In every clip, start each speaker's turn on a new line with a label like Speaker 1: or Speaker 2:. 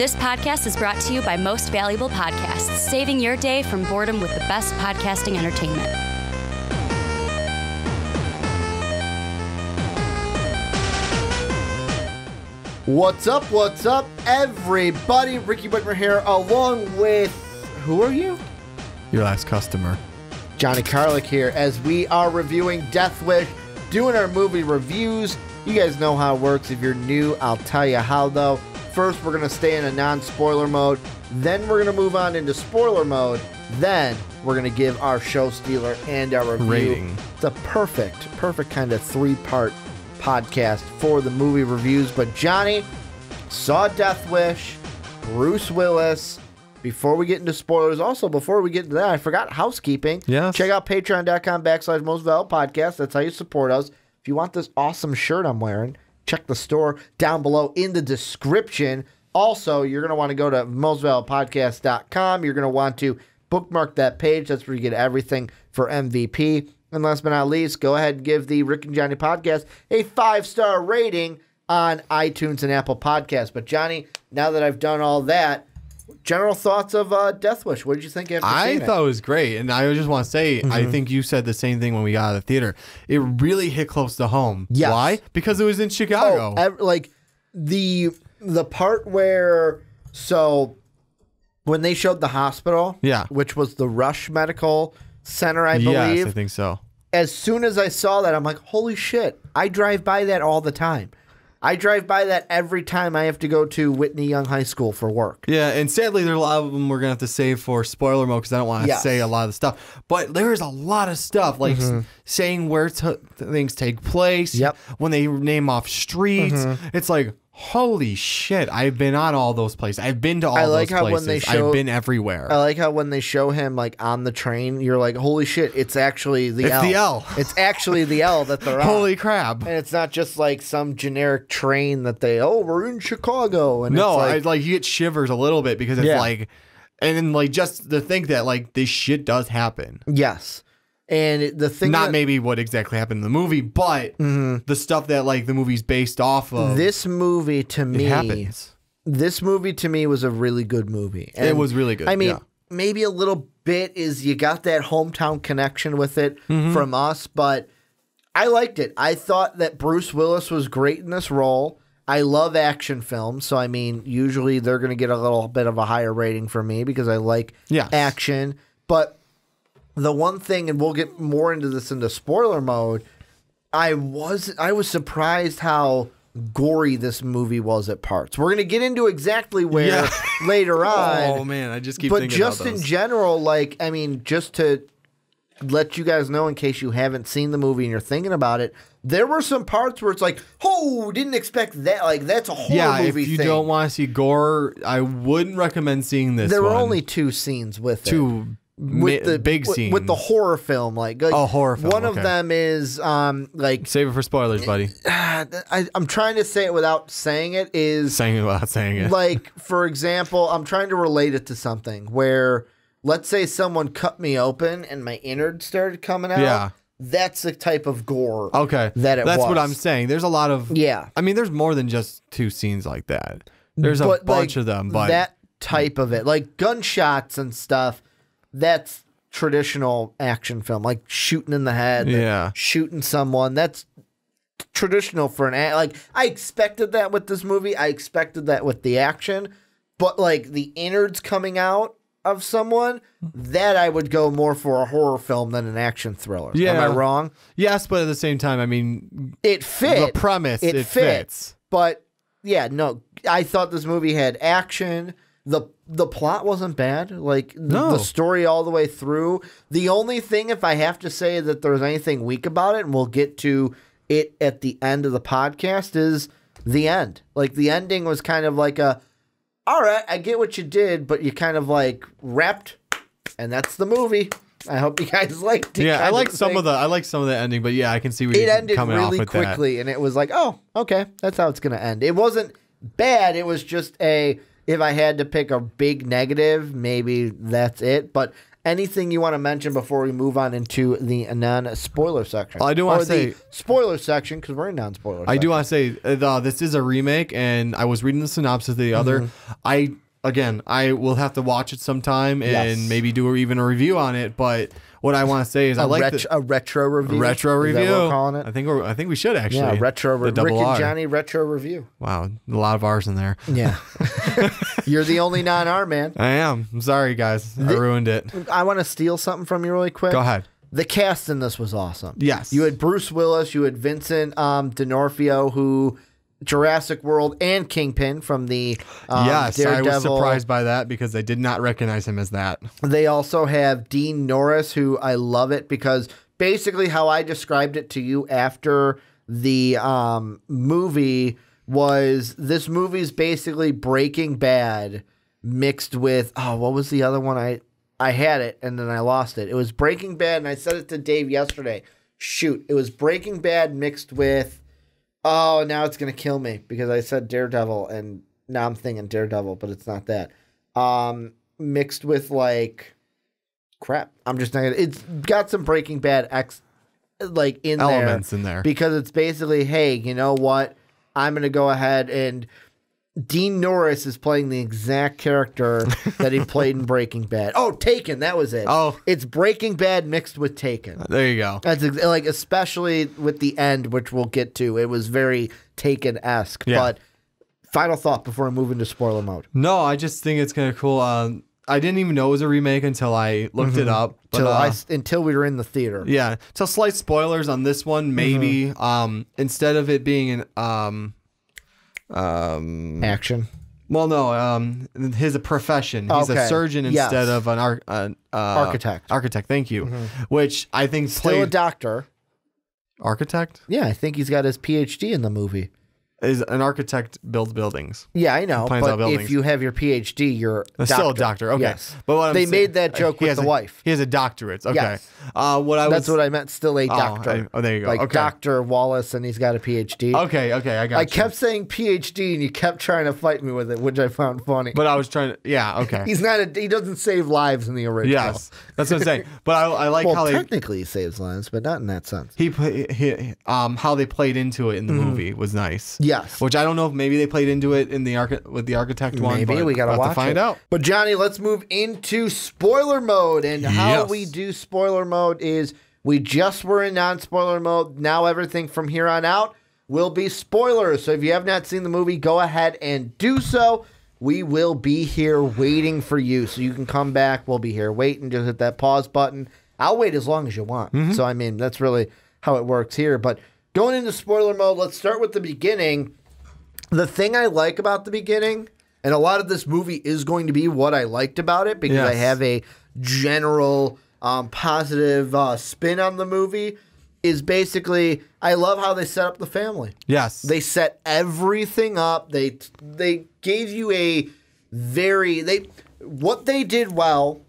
Speaker 1: This podcast is brought to you by Most Valuable Podcasts, saving your day from boredom with the best podcasting entertainment.
Speaker 2: What's up, everybody? Ricky Widmer here, along with, who are you?
Speaker 3: Your last customer.
Speaker 2: Johnny Karlic here, as we are reviewing Death Wish, doing our movie reviews. You guys know how it works. If you're new, I'll tell you how, though. First, we're going to stay in a non-spoiler mode. Then we're going to move on into spoiler mode. Then we're going to give our show stealer and our review.
Speaker 3: Rating.
Speaker 2: It's a perfect kind of three-part podcast for the movie reviews. But Johnny saw Death Wish, Bruce Willis. Before we get into spoilers, also before we get into that, I forgot housekeeping.
Speaker 3: Yes.
Speaker 2: Check out patreon.com/mostvaluablepodcast. That's how you support us. If you want this awesome shirt I'm wearing, check the store down below in the description. Also, you're going to want to go to mostvaluablepodcast.com. You're going to want to bookmark that page. That's where you get everything for MVP. And last but not least, go ahead and give the Rick and Johnny podcast a 5-star rating on iTunes and Apple Podcasts. But Johnny, now that I've done all that, general thoughts of Death Wish. What did you think after seeing it?
Speaker 3: I thought it was great. And I just want to say, I think you said the same thing when we got out of the theater. It really hit close to home.
Speaker 2: Yes.
Speaker 3: Why? Because it was in Chicago.
Speaker 2: Like the part where, so when they showed the hospital,
Speaker 3: Yeah.
Speaker 2: which was the Rush Medical Center, I
Speaker 3: Yes,
Speaker 2: believe.
Speaker 3: I think so.
Speaker 2: As soon as I saw that, I'm like, holy shit, I drive by that all the time. I drive by that every time I have to go to Whitney Young High School for work.
Speaker 3: Yeah, and sadly, there are a lot of them we're going to have to save for spoiler mode because I don't want to
Speaker 2: Yes.
Speaker 3: say a lot of the stuff. But there is a lot of stuff, like saying where things take place,
Speaker 2: Yep.
Speaker 3: when they name off streets. It's like, holy shit, I've been on all those places. I've been to all
Speaker 2: like
Speaker 3: those
Speaker 2: how
Speaker 3: places.
Speaker 2: when they show-
Speaker 3: I've been everywhere.
Speaker 2: I like how when they show him like on the train, you're like, holy shit, it's actually the L.
Speaker 3: the L.
Speaker 2: It's actually the L that they're on.
Speaker 3: Holy crap.
Speaker 2: And it's not just like some generic train that they, we're in Chicago. And
Speaker 3: No,
Speaker 2: it's like,
Speaker 3: you get shivers a little bit because it's
Speaker 2: Yeah.
Speaker 3: like, and then like just to think that like this shit does happen.
Speaker 2: yes. And the thing
Speaker 3: Not
Speaker 2: that,
Speaker 3: maybe what exactly happened in the movie, but the stuff that like the movie's based off of.
Speaker 2: this movie to
Speaker 3: it
Speaker 2: me,
Speaker 3: happens.
Speaker 2: this movie to me was a really good movie. And
Speaker 3: It was really good.
Speaker 2: I mean,
Speaker 3: yeah.
Speaker 2: maybe a little bit is you got that hometown connection with it from us, but I liked it. I thought that Bruce Willis was great in this role. I love action films, so I mean, usually they're going to get a little bit of a higher rating for me because I like
Speaker 3: Yes.
Speaker 2: action. But the one thing, and we'll get more into this into spoiler mode, I was surprised how gory this movie was at parts. We're going to get into exactly where later on.
Speaker 3: Oh man, I just keep
Speaker 2: But
Speaker 3: thinking
Speaker 2: just
Speaker 3: about
Speaker 2: in
Speaker 3: those.
Speaker 2: general, like, I mean, just to let you guys know in case you haven't seen the movie and you're thinking about it, there were some parts where it's like, oh, didn't expect that. Like, that's a horror
Speaker 3: Yeah,
Speaker 2: movie
Speaker 3: if you
Speaker 2: thing.
Speaker 3: don't want to see gore, I wouldn't recommend seeing this.
Speaker 2: There were
Speaker 3: one.
Speaker 2: only 2 scenes with it.
Speaker 3: two big scenes
Speaker 2: with the horror film, like
Speaker 3: Oh, horror film,
Speaker 2: One of
Speaker 3: okay.
Speaker 2: them is like
Speaker 3: Save it for spoilers, buddy.
Speaker 2: I'm trying to say it without saying it. Is
Speaker 3: Saying it without saying it.
Speaker 2: like, for example, I'm trying to relate it to something where, let's say someone cut me open and my innards started coming out.
Speaker 3: Yeah.
Speaker 2: That's the type of gore.
Speaker 3: Okay,
Speaker 2: That's
Speaker 3: what
Speaker 2: was.
Speaker 3: I'm saying. There's a lot of
Speaker 2: Yeah.
Speaker 3: I mean, there's more than just 2 scenes like that. There's a
Speaker 2: But,
Speaker 3: bunch
Speaker 2: like,
Speaker 3: of them, but
Speaker 2: that type of it, like gunshots and stuff, that's traditional action film, like shooting in the head,
Speaker 3: Yeah.
Speaker 2: shooting someone. That's traditional for like, I expected that with this movie. I expected that with the action, but like the innards coming out of someone, that I would go more for a horror film than an action thriller.
Speaker 3: Yeah.
Speaker 2: Am I wrong?
Speaker 3: yes, but at the same time, I mean,
Speaker 2: It fit.
Speaker 3: the premise
Speaker 2: It
Speaker 3: it
Speaker 2: fit.
Speaker 3: fits.
Speaker 2: But yeah, no, I thought this movie had action. The plot wasn't bad. Like
Speaker 3: No.
Speaker 2: the story all the way through. The only thing, if I have to say that there's anything weak about it, and we'll get to it at the end of the podcast, is the end. Like the ending was kind of like a, all right, I get what you did, but you kind of like wrapped, and that's the movie. I hope you guys liked it.
Speaker 3: Yeah, I like
Speaker 2: thing.
Speaker 3: I like some of the ending, but yeah, I can see where
Speaker 2: It
Speaker 3: you're
Speaker 2: ended
Speaker 3: coming off
Speaker 2: really
Speaker 3: with
Speaker 2: quickly, and it was like, oh, okay, that's how it's going to end. It wasn't bad. It was just if I had to pick a big negative, maybe that's it. But anything you want to mention before we move on into the non-spoiler section?
Speaker 3: Well, I do want to say
Speaker 2: spoiler section because we're in non-spoiler.
Speaker 3: I do want to say this is a remake, and I was reading the synopsis of the other. I will have to watch it sometime and maybe do even a review on it. But what I want to say is
Speaker 2: a retro review.
Speaker 3: Retro review.
Speaker 2: Is that what we're calling it?
Speaker 3: I think we should actually.
Speaker 2: Yeah, retro.
Speaker 3: Rick
Speaker 2: and Johnny retro review.
Speaker 3: Wow, a lot of R's in there.
Speaker 2: Yeah. You're the only non-R man.
Speaker 3: I am. I'm sorry, guys. I ruined it.
Speaker 2: I want to steal something from you really quick.
Speaker 3: Go ahead.
Speaker 2: The cast in this was awesome.
Speaker 3: Yes.
Speaker 2: You had Bruce Willis. You had Vincent D'Onofrio, who Jurassic World and Kingpin from the Daredevil.
Speaker 3: I was surprised by that because I did not recognize him as that.
Speaker 2: They also have Dean Norris, who I love it because basically how I described it to you after the movie was this movie's basically Breaking Bad mixed with, what was the other one? I had it and then I lost it. It was Breaking Bad, and I said it to Dave yesterday. Shoot, it was Breaking Bad mixed with, now it's going to kill me because I said Daredevil and now I'm thinking Daredevil, but it's not that. Mixed with crap. I'm just not gonna, it's got some Breaking Bad
Speaker 3: elements in there
Speaker 2: because it's basically, hey, you know what? I'm going to go ahead and Dean Norris is playing the exact character that he played in Breaking Bad. Oh, Taken, that was it.
Speaker 3: Oh.
Speaker 2: It's Breaking Bad mixed with Taken.
Speaker 3: There you go.
Speaker 2: That's especially with the end, which we'll get to. It was very Taken-esque.
Speaker 3: Yeah.
Speaker 2: But final thought before I move into spoiler mode.
Speaker 3: No, I just think it's kind of cool. I didn't even know it was a remake until I looked it up. But,
Speaker 2: until we were in the theater.
Speaker 3: Yeah. So slight spoilers on this one, maybe. Instead of it being an
Speaker 2: action.
Speaker 3: Well, no. His profession. He's a surgeon instead of an
Speaker 2: architect.
Speaker 3: Architect. Thank you. Which I think
Speaker 2: still a doctor.
Speaker 3: Architect.
Speaker 2: Yeah, I think he's got his PhD in the movie.
Speaker 3: Is an architect builds buildings.
Speaker 2: Yeah, I know. But if you have your PhD, you're
Speaker 3: still a doctor. Okay.
Speaker 2: Yes.
Speaker 3: But
Speaker 2: they made that joke with the wife.
Speaker 3: He has a doctorate. Okay.
Speaker 2: Yes. That's what I meant. Still a doctor.
Speaker 3: There you go.
Speaker 2: Like Dr. Wallace, and he's got a PhD.
Speaker 3: Okay. I got
Speaker 2: I kept saying PhD, and you kept trying to fight me with it, which I found funny.
Speaker 3: But I was trying to. Yeah. Okay.
Speaker 2: He doesn't save lives in the original.
Speaker 3: Yes. That's what I'm saying. But I like how
Speaker 2: technically he saves lives, but not in that sense.
Speaker 3: How they played into it in the movie was nice.
Speaker 2: Yes.
Speaker 3: Which I don't know if maybe they played into it in with the architect one.
Speaker 2: Maybe we gotta watch
Speaker 3: to find out.
Speaker 2: But Johnny, let's move into spoiler mode. And how we do spoiler mode is we just were in non-spoiler mode. Now everything from here on out will be spoilers. So if you have not seen the movie, go ahead and do so. We will be here waiting for you. So you can come back. We'll be here waiting. Just hit that pause button. I'll wait as long as you want. So, I mean, that's really how it works here. But going into spoiler mode, let's start with the beginning. The thing I like about the beginning, and a lot of this movie is going to be what I liked about it because I have a general positive spin on the movie, is basically I love how they set up the family.
Speaker 3: Yes.
Speaker 2: They set everything up. They gave you what they did well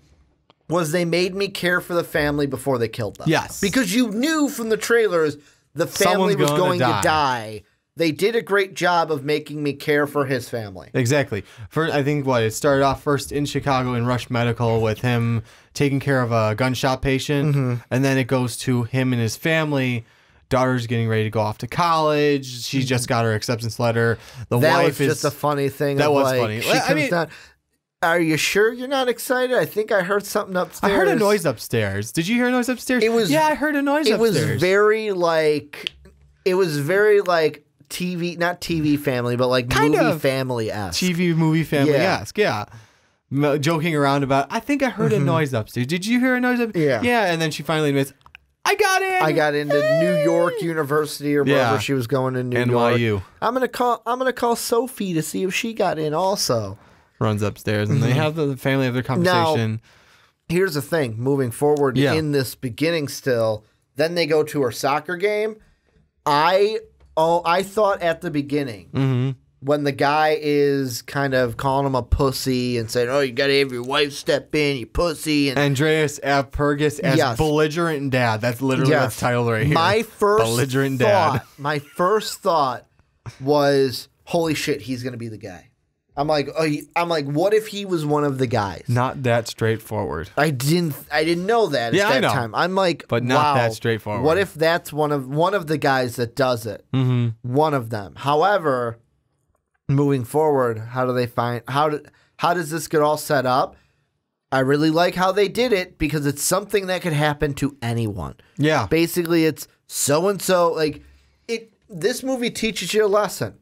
Speaker 2: was they made me care for the family before they killed them.
Speaker 3: Yes.
Speaker 2: Because you knew from the trailers the family was going to die. They did a great job of making me care for his family.
Speaker 3: Exactly. I think it started off first in Chicago in Rush Medical with him taking care of a gunshot patient, and then it goes to him and his family. Daughter's getting ready to go off to college. She just got her acceptance letter. The wife is
Speaker 2: just a funny thing.
Speaker 3: That was funny.
Speaker 2: She comes down. Are you sure you're not excited? I think I heard something upstairs.
Speaker 3: I heard a noise upstairs. Did you hear a noise upstairs? I heard a noise upstairs.
Speaker 2: It was very like TV, not TV family, but like
Speaker 3: kind
Speaker 2: movie
Speaker 3: of
Speaker 2: family-esque.
Speaker 3: TV movie family-esque, yeah. Joking around about, I think I heard a noise upstairs. Did you hear a noise upstairs? Yeah, and then she finally admits, I got into New York University or wherever she was going in NYU. York.
Speaker 2: I'm gonna call Sophie to see if she got in also.
Speaker 3: Runs upstairs and they have the family have their conversation.
Speaker 2: Now, here's the thing, moving forward in this beginning still, then they go to her soccer game. I thought at the beginning when the guy is kind of calling him a pussy and saying, "Oh, you got to have your wife step in, you pussy." And
Speaker 3: Andreas Apurgis as belligerent dad. That's literally that's titled right here.
Speaker 2: My first
Speaker 3: belligerent
Speaker 2: thought was, "Holy shit, he's going to be the guy." I'm like, what if he was one of the guys?
Speaker 3: Not that straightforward.
Speaker 2: I didn't know that at that time. I'm like,
Speaker 3: but not that straightforward.
Speaker 2: What if that's one of the guys that does it? Mm-hmm. One of them. However, moving forward, how does this get all set up? I really like how they did it because it's something that could happen to anyone. Yeah. Basically, it's so and so. Like this movie teaches you a lesson.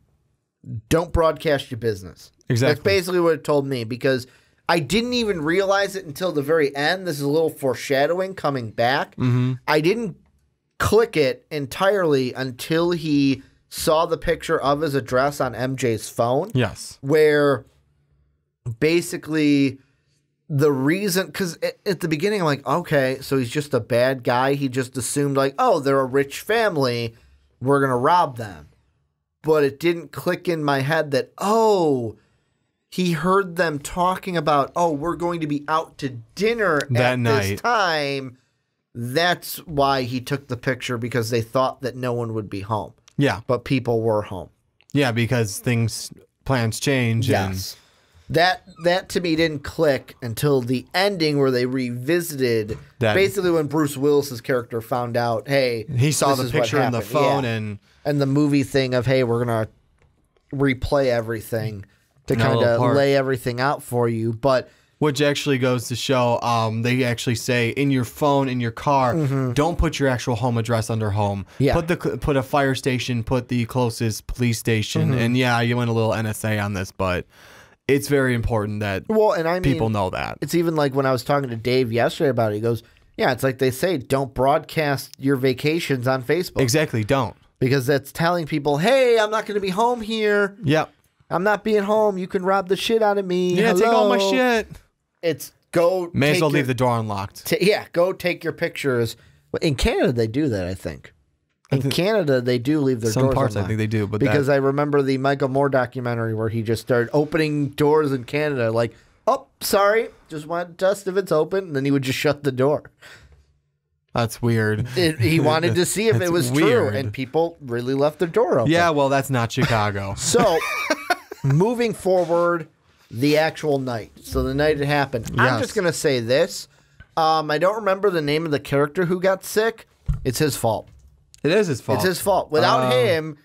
Speaker 2: Don't broadcast your business. Exactly. That's basically what it told me because I didn't even realize it until the very end. This is a little foreshadowing coming back. Mm-hmm. I didn't click it entirely until he saw the picture of his address on MJ's phone. Yes. Where basically the reason, because at the beginning I'm like, okay, so he's just a bad guy. He just assumed like, oh, they're a rich family. We're going to rob them. But it didn't click in my head that, oh, he heard them talking about, oh, we're going to be out to dinner that night. This time. That's why he took the picture, because they thought that no one would be home. Yeah. But people were home. Yeah, because plans change. Yes. And that to me didn't click until the ending where they revisited that. Basically when Bruce Willis's character found out, hey, he saw the picture in the phone and the movie thing of, hey, we're going to replay everything to kind of lay everything out for you. But which actually goes to show, they actually say in your phone, in your car, don't put your actual home address under home. Yeah. Put a fire station, put the closest police station. And yeah, you went a little NSA on this, but it's very important that people know that. It's even like when I was talking to Dave yesterday about it, he goes, yeah, it's like they say, don't broadcast your vacations on Facebook. Exactly, don't. Because that's telling people, hey, I'm not going to be home here. Yep. I'm not being home. You can rob the shit out of me. Yeah, take all my shit. It's go. May as well leave the door unlocked. Yeah, go take your pictures. In Canada, they do that, I think. In Canada, they do leave their doors unlocked. Some parts, I think they do. But because I remember the Michael Moore documentary where he just started opening doors in Canada, like, oh, sorry, just wanted to test if it's open. And then he would just shut the door. That's weird. He wanted to see if it was true, and people really left their door open. Yeah, well, that's not Chicago. So, moving forward, the actual night. So the night it happened. Yes. I'm just going to say this. I don't remember the name of the character who got sick. It's his fault. It is his fault. It's his fault. Without him,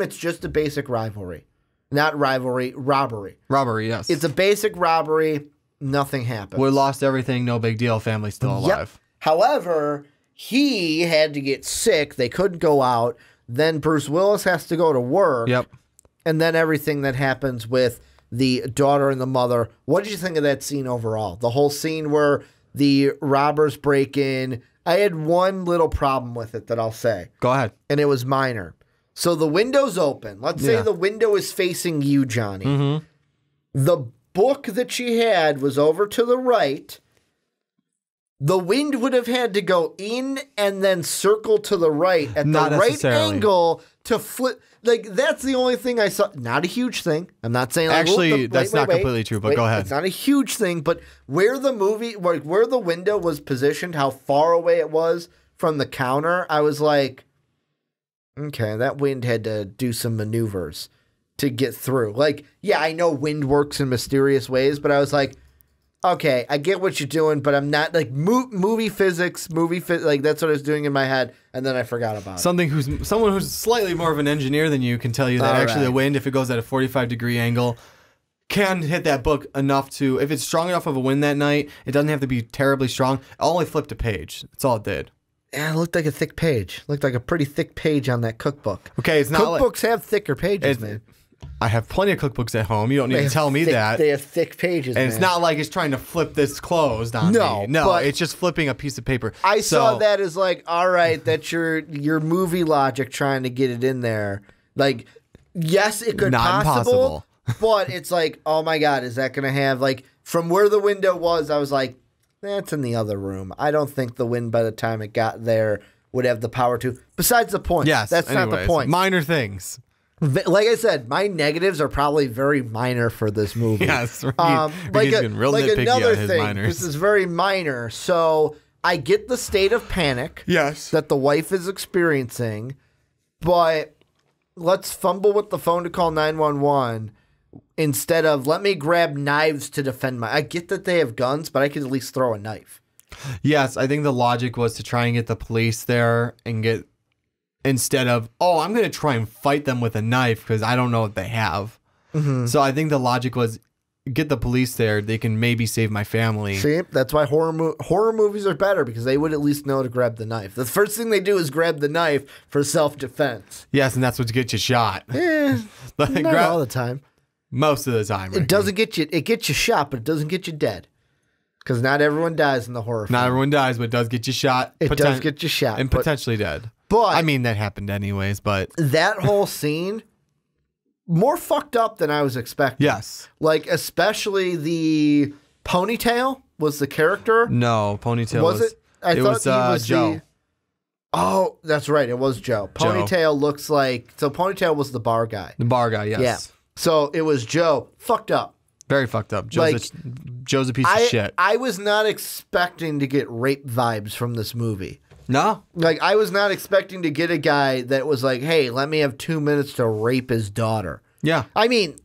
Speaker 2: it's just a basic rivalry. Not rivalry, robbery. Robbery, yes. It's a basic robbery. Nothing happened. We lost everything. No big deal. Family's still alive. Yep. However, he had to get sick. They couldn't go out. Then Bruce Willis has to go to work. Yep. And then everything that happens with the daughter and the mother. What did you think of that scene overall? The whole scene where the robbers break in. I had one little problem with it that I'll say. Go ahead. And it was minor. So the window's open. Let's say the window is facing you, Johnny. Mm-hmm. The book that she had was over to the right. The wind would have had to go in and then circle to the right at the right angle to flip. Like, that's the only thing I saw. Not a huge thing. I'm not saying... Actually, that's not completely true, but go ahead. It's not a huge thing, but where the window was positioned, how far away it was from the counter, I was like, okay, that wind had to do some maneuvers to get through. Like, yeah, I know wind works in mysterious ways, but I was like, okay, I get what you're doing, but I'm not like movie physics, like that's what I was doing in my head, and then I forgot about it. Someone who's slightly more of an engineer than you can tell you that actually the wind, if it goes at a 45-degree angle, can hit that book enough to, if it's strong enough of a wind that night, it doesn't have to be terribly strong. It only flipped a page. That's all it did. Yeah, it looked like a thick page. It looked like a pretty thick page on that cookbook. Okay, it's not cookbooks have thicker pages, man. I have plenty of cookbooks at home. You don't need to tell me that. They have thick pages, and man. It's not like it's trying to flip this closed on me. No, it's just flipping a piece of paper. I saw that as like, all right, that's your movie logic trying to get it in there. Like, yes, it could not possible, but it's like, oh my God, is that going to have, like, from where the window was, I was like, that's in the other room. I don't think the wind by the time it got there would have the power to. Besides the point. Yes, that's not the point. Minor things. Like I said, my negatives are probably very minor for this movie. Yes, right. Like another thing, this is very minor. So I get the state of panic that the wife is experiencing, but let's fumble with the phone to call 911. instead of let me grab knives to defend my. I get that they have guns, but I could at least throw a knife.
Speaker 3: Yes, I think the logic was to try and get the police there and get, instead of, oh, I'm going to try and fight them with a knife because I don't know what they have. So I think the logic was get the police there. They can maybe save my family.
Speaker 2: See, that's why horror movies are better, because they would at least know to grab the knife. The first thing they do is grab the knife for self-defense.
Speaker 3: Yes, and that's what gets you shot.
Speaker 2: Not all the time.
Speaker 3: Most of the time.
Speaker 2: It doesn't get you. It gets you shot, but it doesn't get you dead. Because not everyone dies in the horror film.
Speaker 3: Not everyone dies, but it does get you shot.
Speaker 2: It does get you shot.
Speaker 3: And potentially dead.
Speaker 2: But
Speaker 3: I mean, that happened anyways, but...
Speaker 2: That whole scene, more fucked up than I was expecting.
Speaker 3: Yes.
Speaker 2: Like, especially the Ponytail was the character.
Speaker 3: No, Ponytail
Speaker 2: was it? I thought
Speaker 3: was,
Speaker 2: he was
Speaker 3: Joe.
Speaker 2: Oh, that's right. It was Joe. Ponytail looks like... So Ponytail was the bar guy.
Speaker 3: The bar guy, yes.
Speaker 2: Yeah. So it was Joe. Fucked up.
Speaker 3: Very fucked up. Joe's a piece of shit.
Speaker 2: I was not expecting to get rape vibes from this movie.
Speaker 3: No?
Speaker 2: Like, I was not expecting to get a guy that was like, hey, let me have 2 minutes to rape his daughter.
Speaker 3: Yeah.
Speaker 2: I mean,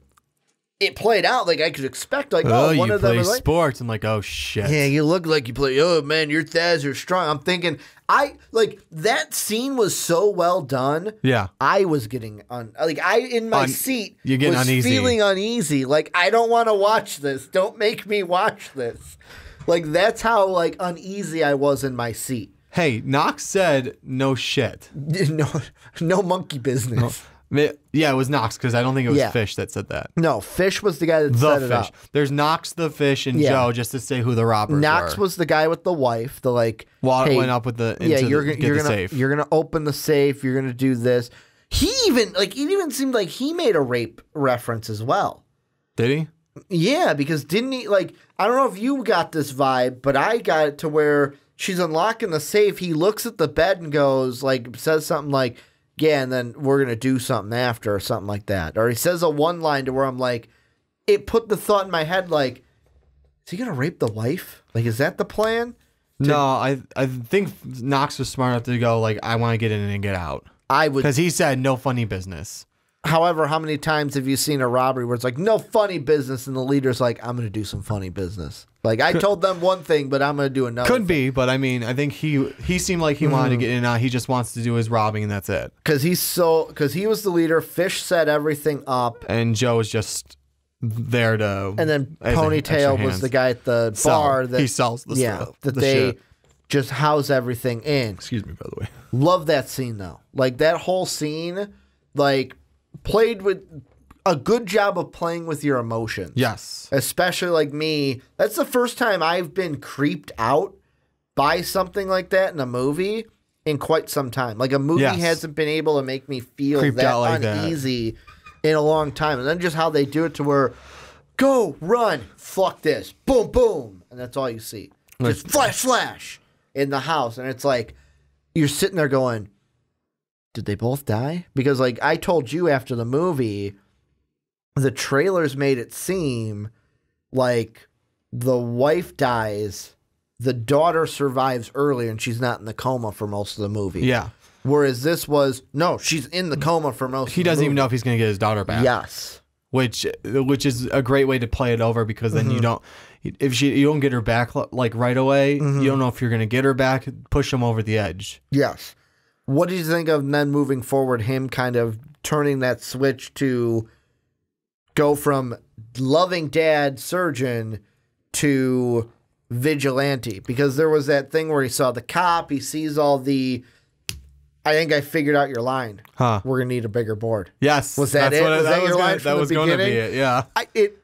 Speaker 2: it played out like I could expect, like, oh, one of them is like,
Speaker 3: sports. I'm like, oh, shit.
Speaker 2: yeah, you look like you play, oh, man, your thighs are strong. I'm thinking, that scene was so well done.
Speaker 3: Yeah.
Speaker 2: I was getting, in my seat,
Speaker 3: you're getting
Speaker 2: was
Speaker 3: uneasy.
Speaker 2: feeling uneasy. Like, I don't want to watch this. Don't make me watch this. Like, that's how, like, uneasy I was in my seat.
Speaker 3: Hey, Knox said no shit.
Speaker 2: No monkey business.
Speaker 3: No. Yeah, it was Knox, because I don't think it was Fish that said that.
Speaker 2: No, Fish was the guy that set it up.
Speaker 3: There's Knox, the Fish, and Joe, just to say who the robbers
Speaker 2: Knox
Speaker 3: were.
Speaker 2: Was the guy with the wife. The like.
Speaker 3: Went up with the safe.
Speaker 2: You're gonna open the safe. You're gonna do this. He even seemed like he made a rape reference as well.
Speaker 3: Did he?
Speaker 2: Yeah, because didn't he like? I don't know if you got this vibe, but I got it to where she's unlocking the safe. He looks at the bed and goes says something like, yeah, and then we're going to do something after or something like that. Or he says a one line to where I'm like, it put the thought in my head like, is he going to rape the wife? Like, is that the plan?
Speaker 3: No, I think Knox was smart enough to go like, I want to get in and get out.
Speaker 2: I would.
Speaker 3: Because he said no funny business.
Speaker 2: However, how many times have you seen a robbery where it's like, no funny business, and the leader's like, I'm going to do some funny business. Like, I told them one thing, but I'm going to do another
Speaker 3: Could be, but I mean, I think he seemed like he wanted to get in and out. He just wants to do his robbing, and that's it. Because
Speaker 2: he was the leader. Fish set everything up.
Speaker 3: And Joe was just there to...
Speaker 2: And then Ponytail was the guy at the bar that...
Speaker 3: He sells the stuff.
Speaker 2: That they just house everything in.
Speaker 3: Excuse me, by the way.
Speaker 2: Love that scene, though. Like, that whole scene, like... played with a good job of playing with your emotions.
Speaker 3: Yes.
Speaker 2: Especially like me. That's the first time I've been creeped out by something like that in a movie in quite some time. Like a movie hasn't been able to make me feel
Speaker 3: creeped
Speaker 2: that
Speaker 3: out like
Speaker 2: uneasy in a long time. And then just how they do it to where, go, run, fuck this, boom, boom. And that's all you see. Just flash, flash in the house. And it's like, you're sitting there going, did they both die? Because like I told you after the movie, the trailers made it seem like the wife dies, the daughter survives early, and she's not in the coma for most of the movie.
Speaker 3: Yeah.
Speaker 2: Whereas this was, no, she's in the coma for most of the movie.
Speaker 3: He doesn't even know if he's going to get his daughter back.
Speaker 2: Yes.
Speaker 3: Which is a great way to play it over, because then you don't, you don't get her back like right away, you don't know if you're going to get her back, push him over the edge.
Speaker 2: Yes. What did you think of then moving forward, him kind of turning that switch to go from loving dad surgeon to vigilante? Because there was that thing where he saw the cop, he sees all the, I think I figured out your line.
Speaker 3: Huh.
Speaker 2: We're going to need a bigger board.
Speaker 3: Yes.
Speaker 2: Was that it? Was that your line from the beginning? That was going to be
Speaker 3: it, yeah.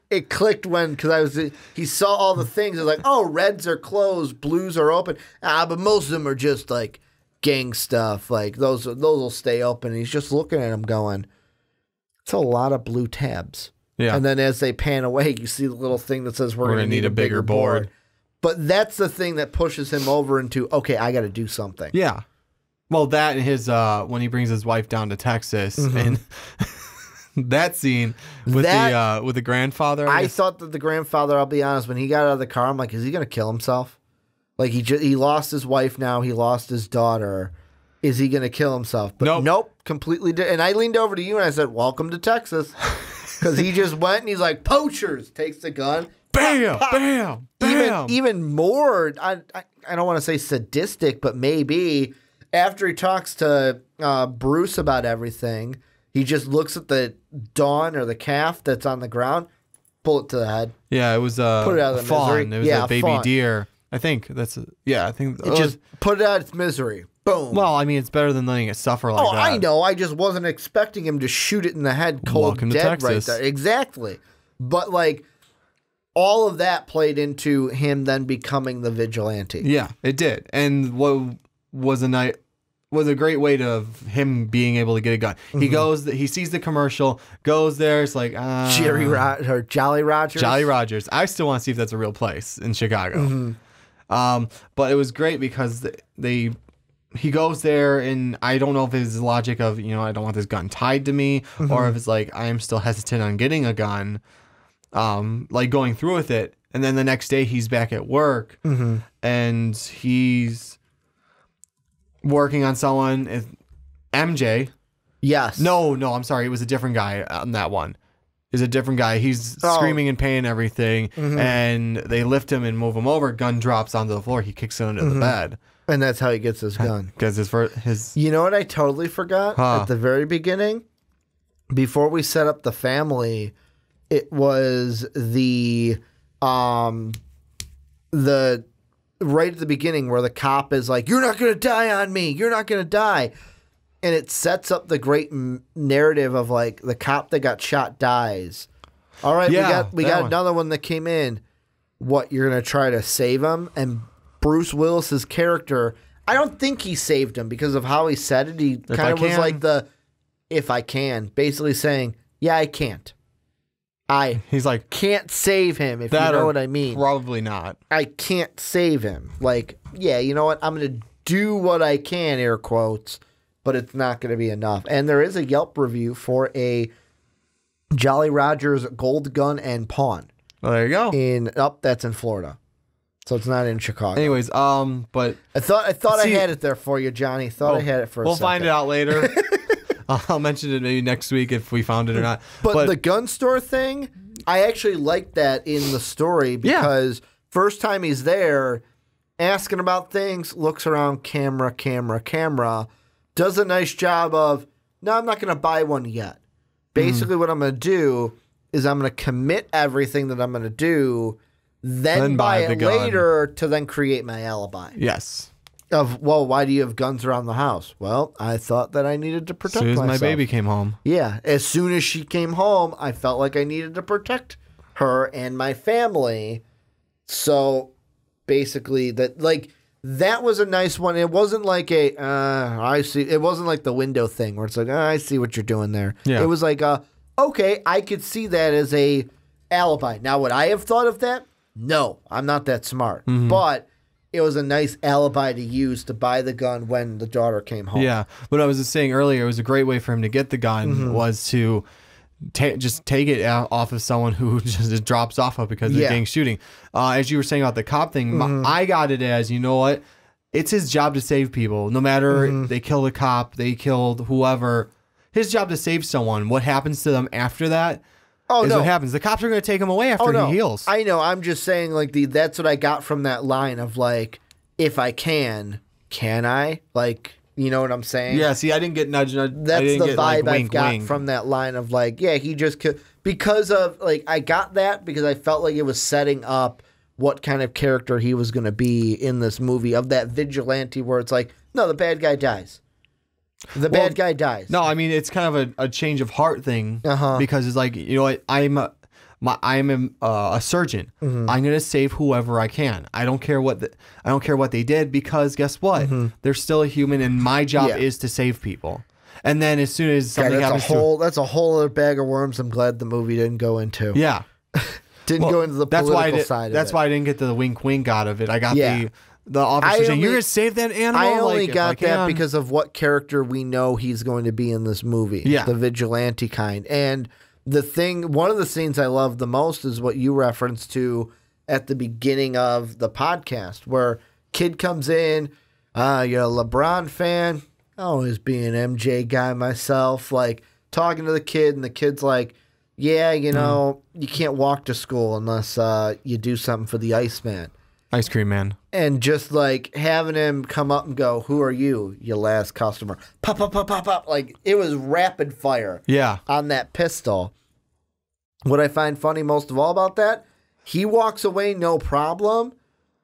Speaker 2: It clicked when, because he saw all the things. It was like, oh, reds are closed, blues are open. But most of them are just like gang stuff. Like those will stay open. And he's just looking at them going, it's a lot of blue tabs.
Speaker 3: Yeah.
Speaker 2: And then as they pan away, you see the little thing that says we're going to need a bigger board. But that's the thing that pushes him over into, okay, I got to do something.
Speaker 3: Yeah. Well, that and his when he brings his wife down to Texas and that scene with the grandfather.
Speaker 2: I thought that the grandfather, I'll be honest, when he got out of the car, I'm like, is he going to kill himself? Like he lost his wife now, he lost his daughter. Is he going to kill himself? But nope, completely. And I leaned over to you and I said, "Welcome to Texas." Because he just went and he's like, poachers, takes the gun.
Speaker 3: Bam,
Speaker 2: pop, pop.
Speaker 3: bam, bam.
Speaker 2: Even more, I don't want to say sadistic, but maybe after he talks to Bruce about everything, he just looks at the dawn or the calf that's on the ground, pull it to the head.
Speaker 3: Yeah, it was
Speaker 2: put it out of the
Speaker 3: fawn.
Speaker 2: misery.
Speaker 3: It was a baby
Speaker 2: fawn.
Speaker 3: deer. I think that's I think
Speaker 2: It just put it out of its misery. Boom.
Speaker 3: well, I mean, it's better than letting it suffer like that.
Speaker 2: I know. I just wasn't expecting him to shoot it in the head cold
Speaker 3: Welcome to
Speaker 2: dead right
Speaker 3: Texas.
Speaker 2: there. Exactly. But like all of that played into him then becoming the vigilante.
Speaker 3: Yeah, it did. And what was a great way to him being able to get a gun. He goes, he sees the commercial, goes there. It's like
Speaker 2: Jolly Rogers.
Speaker 3: Jolly Rogers. I still want to see if that's a real place in Chicago. But it was great because he goes there, and I don't know if his logic of, I don't want this gun tied to me, or if it's like, I am still hesitant on getting a gun, like going through with it. And then the next day he's back at work, and he's working on someone, MJ.
Speaker 2: Yes.
Speaker 3: No, I'm sorry. It was a different guy on that one. Is a different guy. He's screaming in pain and everything, and they lift him and move him over. Gun drops onto the floor. He kicks it under the bed.
Speaker 2: And that's how he gets his gun.
Speaker 3: Because his
Speaker 2: You know what I totally forgot? At the very beginning, before we set up the family, it was the right at the beginning where the cop is like, "You're not gonna die on me. You're not gonna die," and it sets up the great narrative of like the cop that got shot dies. All right, we got another one that came in. What, you're gonna try to save him? And Bruce Willis's character, I don't think he saved him because of how he said it. He kind of was like if I can, basically saying, yeah, I can't.
Speaker 3: He's like,
Speaker 2: can't save him, if you know what I mean.
Speaker 3: Probably not.
Speaker 2: I can't save him. Like, yeah, you know what? I'm going to do what I can, air quotes, but it's not going to be enough. And there is a Yelp review for a Jolly Rogers gold gun and pawn.
Speaker 3: Well, there you go.
Speaker 2: That's in Florida. So it's not in Chicago.
Speaker 3: Anyways, but
Speaker 2: I thought I had it there for you, Johnny. I had it for a second.
Speaker 3: We'll find it out later. I'll mention it maybe next week if we found it or not.
Speaker 2: But the gun store thing, I actually liked that in the story because first time he's there, asking about things, looks around, camera, does a nice job of, no, I'm not going to buy one yet. Basically what I'm going to do is I'm going to commit everything that I'm going to do, then buy it later to then create my alibi.
Speaker 3: Yes.
Speaker 2: Why do you have guns around the house? Well, I thought that I needed to protect myself.
Speaker 3: As soon as my baby came home.
Speaker 2: Yeah. As soon as she came home, I felt like I needed to protect her and my family. So basically that was a nice one. It wasn't like I see. It wasn't like the window thing where it's like, I see what you're doing there.
Speaker 3: Yeah.
Speaker 2: It was like, okay, I could see that as a alibi. Now, would I have thought of that? No, I'm not that smart. But it was a nice alibi to use to buy the gun when the daughter came home.
Speaker 3: Yeah. What I was just saying earlier, it was a great way for him to get the gun was to just take it off of someone who just drops off of because they're getting shooting. As you were saying about the cop thing, I got it as, you know what? It's his job to save people. No matter they kill the cop, they killed whoever. His job to save someone. What happens to them after that? What happens. The cops are going to take him away after he heals.
Speaker 2: I know. I'm just saying, that's what I got from that line of if I can I? You know what I'm saying?
Speaker 3: Yeah. See, I didn't get nudge.
Speaker 2: That's the vibe I got from that line of he just could, because of I got that because I felt like it was setting up what kind of character he was going to be in this movie of that vigilante where it's no, the bad guy dies. The bad guy dies.
Speaker 3: No, I mean it's kind of a change of heart thing because it's you know what, I'm a surgeon. I'm gonna save whoever I can. I don't care what they did because guess what? They're still a human, and my job is to save people. And then as soon as something happens,
Speaker 2: that's a whole other bag of worms. I'm glad the movie didn't go into.
Speaker 3: Yeah,
Speaker 2: didn't go into the political side of it.
Speaker 3: That's why I didn't get the wink out of it. I got the officer saying, "You're gonna save that animal."
Speaker 2: I only got that because of what character we know he's going to be in this movie.
Speaker 3: Yeah,
Speaker 2: the vigilante kind. And one of the scenes I love the most is what you referenced to at the beginning of the podcast, where kid comes in, you're a LeBron fan. I always be an MJ guy myself. Talking to the kid, and the kid's like, yeah, you know, you can't walk to school unless you do something for the Iceman.
Speaker 3: Ice cream man.
Speaker 2: And just like having him come up and go, who are you, your last customer? Pop, pop, pop, pop, pop. Like it was rapid fire on that pistol. What I find funny most of all about that, he walks away no problem.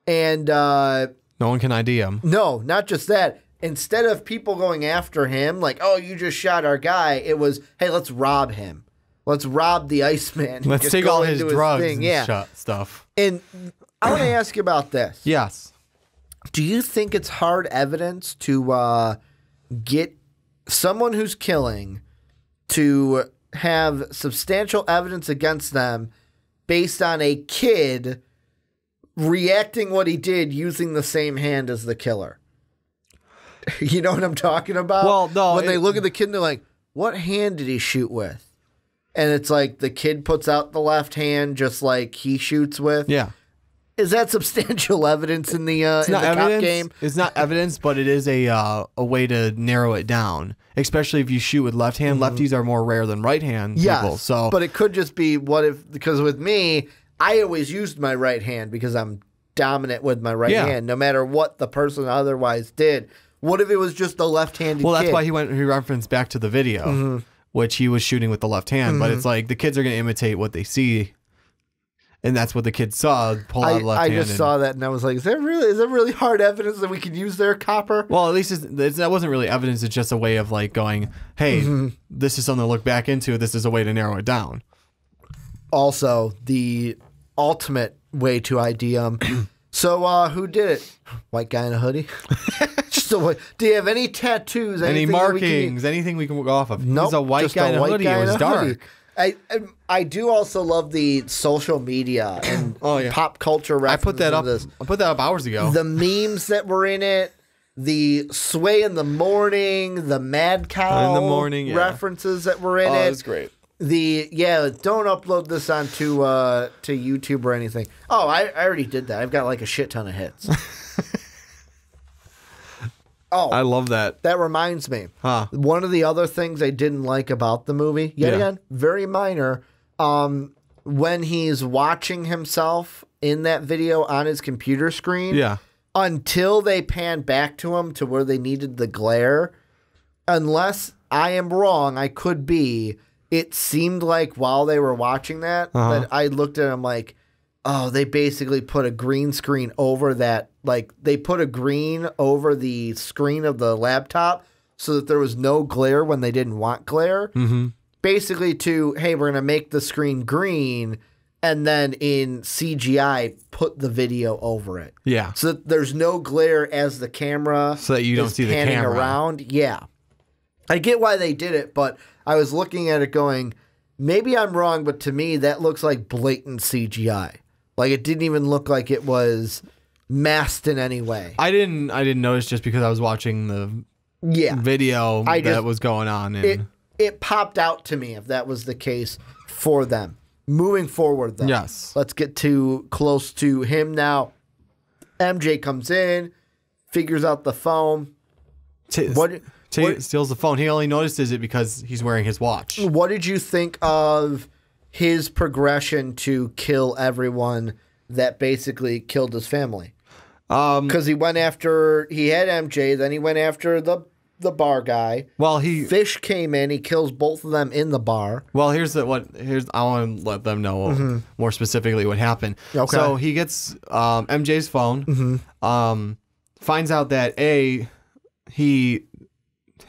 Speaker 2: And no
Speaker 3: one can ID him.
Speaker 2: No, not just that. Instead of people going after him, like, oh, you just shot our guy, it was, hey, let's rob him. Let's rob the Iceman.
Speaker 3: Let's take all his drugs and stuff.
Speaker 2: And I want to ask you about this.
Speaker 3: Yes.
Speaker 2: Do you think it's hard evidence to get someone who's killing to have substantial evidence against them based on a kid reacting what he did using the same hand as the killer? You know what I'm talking about?
Speaker 3: Well, no.
Speaker 2: When they look at the kid and they're like, what hand did he shoot with? And it's like the kid puts out the left hand just like he shoots with.
Speaker 3: Yeah.
Speaker 2: Is that substantial evidence in the cop game?
Speaker 3: It's not evidence, but it is a way to narrow it down. Especially if you shoot with left hand. Lefties are more rare than right hand people. So,
Speaker 2: but it could just be because with me, I always used my right hand because I'm dominant with my right hand, no matter what the person otherwise did. What if it was just a left-handed
Speaker 3: Well, that's
Speaker 2: kid?
Speaker 3: why he referenced back to the video, which he was shooting with the left hand. But it's like the kids are going to imitate what they see. And that's what the kids saw. Pull out left hand.
Speaker 2: I just saw that and I was like, is that really hard evidence that we could use there, copper?
Speaker 3: Well, at least that wasn't really evidence. It's just a way of like going, hey, this is something to look back into. This is a way to narrow it down.
Speaker 2: Also, the ultimate way to ID him. So, who did it? White guy in a hoodie? Just a white. Do you have any tattoos?
Speaker 3: Any markings? Anything we can go off of?
Speaker 2: Nope,
Speaker 3: He's a white guy in a hoodie. It was dark.
Speaker 2: I do also love the social media and pop culture references.
Speaker 3: I put that up hours ago.
Speaker 2: The memes that were in it, the sway in the morning, the mad cow
Speaker 3: in the morning
Speaker 2: references that were in it.
Speaker 3: Oh, that's great.
Speaker 2: Don't upload this onto to YouTube or anything. Oh, I already did that. I've got like a shit ton of hits. Oh,
Speaker 3: I love that.
Speaker 2: That reminds me.
Speaker 3: Huh.
Speaker 2: One of the other things I didn't like about the movie, again, very minor, when he's watching himself in that video on his computer screen, until they pan back to him to where they needed the glare, unless I am wrong, I could be, it seemed like while they were watching that, that I looked at him like, oh, they basically put a green screen over that. Like, they put a green over the screen of the laptop so that there was no glare when they didn't want glare. Basically hey, we're going to make the screen green and then in CGI put the video over it.
Speaker 3: Yeah.
Speaker 2: So that there's no glare as the camera
Speaker 3: so that you don't see the camera
Speaker 2: around. Yeah. I get why they did it, but I was looking at it going, maybe I'm wrong, but to me that looks like blatant CGI. Like it didn't even look like it was masked in any way.
Speaker 3: I didn't notice just because I was watching the video that was going on. And
Speaker 2: it popped out to me if that was the case for them. Moving forward, though.
Speaker 3: Yes.
Speaker 2: Let's get close to him now. MJ comes in, figures out the phone.
Speaker 3: Steals the phone. He only notices it because he's wearing his watch.
Speaker 2: What did you think of his progression to kill everyone that basically killed his family? Because he had MJ, then he went after the bar guy.
Speaker 3: Well,
Speaker 2: Fish came in, he kills both of them in the bar.
Speaker 3: Well, I want to let them know more specifically what happened.
Speaker 2: Okay.
Speaker 3: So he gets MJ's phone, finds out that he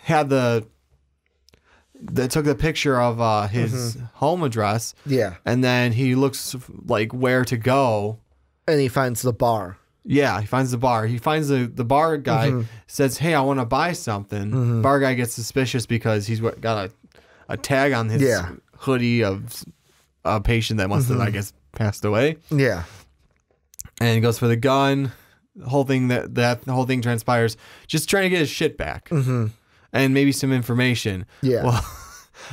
Speaker 3: had took the picture of his home address.
Speaker 2: Yeah.
Speaker 3: And then he looks like where to go.
Speaker 2: And he finds the bar.
Speaker 3: Yeah, he finds the bar. He finds the bar guy, says, hey, I want to buy something. Bar guy gets suspicious because he's got a tag on his hoodie of a patient that must have, I guess, passed away.
Speaker 2: Yeah.
Speaker 3: And he goes for the gun. The whole thing transpires. Just trying to get his shit back. And maybe some information.
Speaker 2: Yeah.
Speaker 3: Well,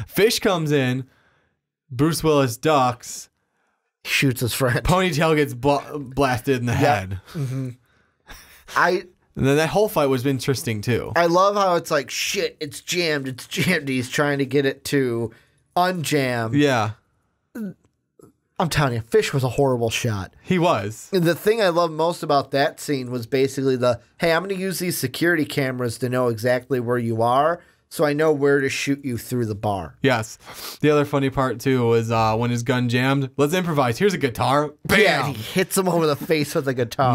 Speaker 3: Fish comes in. Bruce Willis ducks.
Speaker 2: Shoots his friend.
Speaker 3: Ponytail gets blasted in the head.
Speaker 2: And
Speaker 3: then that whole fight was interesting too.
Speaker 2: I love how it's like, shit, it's jammed. He's trying to get it to unjam.
Speaker 3: Yeah.
Speaker 2: I'm telling you, Fish was a horrible shot.
Speaker 3: He was.
Speaker 2: The thing I love most about that scene was basically hey, I'm going to use these security cameras to know exactly where you are, so I know where to shoot you through the bar.
Speaker 3: Yes. The other funny part, too, was when his gun jammed. Let's improvise. Here's a guitar. Bam!
Speaker 2: Yeah, he hits him over the face with a guitar.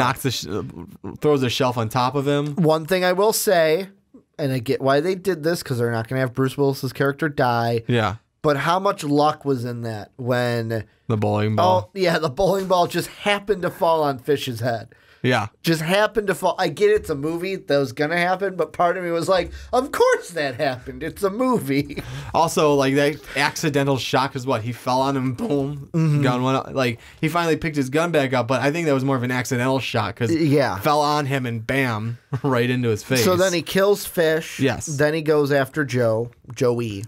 Speaker 3: Throws a shelf on top of him.
Speaker 2: One thing I will say, and I get why they did this, because they're not going to have Bruce Willis's character die.
Speaker 3: Yeah.
Speaker 2: But how much luck was in that when...
Speaker 3: The bowling ball.
Speaker 2: Oh, yeah, the bowling ball just happened to fall on Fish's head.
Speaker 3: Yeah.
Speaker 2: Just happened to fall. I get it's a movie that was going to happen, but part of me was like, of course that happened. It's a movie.
Speaker 3: Also, like, that accidental shot, because what? He fell on him, boom, gun went up. Like, he finally picked his gun back up, but I think that was more of an accidental shot, because fell on him and bam, right into his face.
Speaker 2: So then he kills Fish.
Speaker 3: Yes.
Speaker 2: Then he goes after Joey.